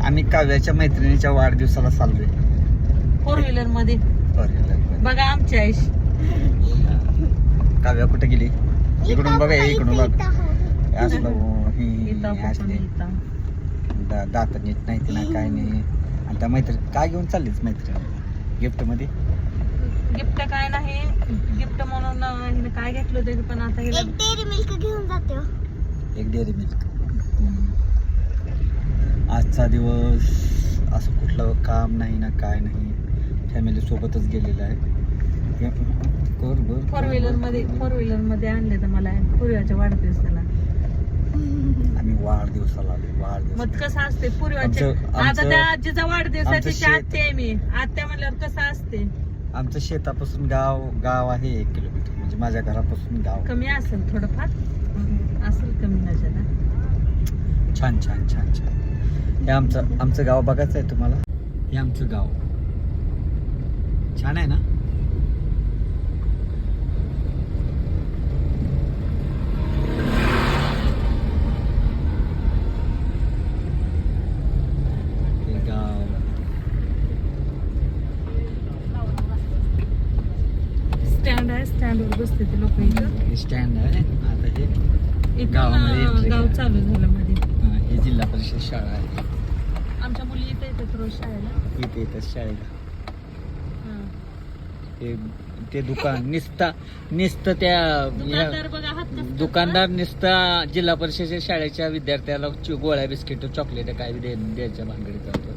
आम्ही काव्याच्या मैत्रिणीच्या वाढदिवसाला चाललोय. 4 व्हीलर मध्ये. बघा आमची आईश. काव्या कुठे गेली? इकडून बघा, इकडून बघ. दात नीट नाही तिला, काय नाही. आणि त्या मैत्रीण काय घेऊन चाललीच मैत्रीण गिफ्ट मध्ये? गिफ्ट काय नाही, गिफ्ट म्हणून हिने काय घेतलं होतं पण आता हिला एक डेअरी मिल्क घेऊन जातो. एक डेअरी मिल्क. आजचा दिवस असं कुठलं काम नाही ना, काय नाही, फॅमिली सोबतच गेलेलं आहे. फोर व्हीलर मध्ये आणले तर मला पूर्वाच्या वाढदिवसाला. आम्ही वाढदिवसाला आलो. मग कसं असते पूर्वाच्या, आता त्या आजीचा वाढदिवस आहे, तिची आत्या आहे मी. आत्या म्हणल्यावर कसं असते. आमचं शेतापासून गाव आहे 1 किलोमीटर, म्हणजे माझ्या घरापासून गाव. कमी असेल थोडंफार, असेल कमी नजर. छान छान छान छान. हे आमचं गाव बघायचं आहे तुम्हाला. हे आमचं गाव छान आहे ना. हे गाव स्टँड आहे, स्टँडवर बसते ते लोक. इथं स्टँड आहे. आता हे इथून गावामध्ये गाव चालू झालं मध्ये. हे जिल्हा परिषद शाळा आहे. आमच्या मुली इथे येतात रोज शाळेला. इथे येतात शाळेला. हा. ते दुकान निसतं त्या दुकानदार बघा हात कसं दुकानदार निसता जिल्हा परिषदेच्या शाळेच्या विद्यार्थ्याला गोळ्या बिस्किट चॉकलेट काय द्यायच्या भानगडीत जातो.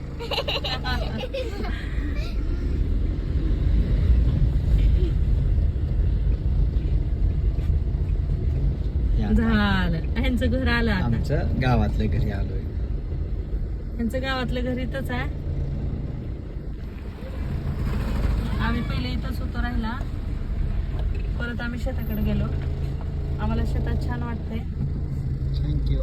झालं, ह्यांचं घर आलं आता. आमचं गावातल्या घरी आलोय. ह्यांचं गावातलं घर इथंच आहे. आम्ही पहिले इथंच होतो राहिला, परत आम्ही शेताकडे गेलो. आम्हाला शेतात छान वाटतंय. थँक्यू.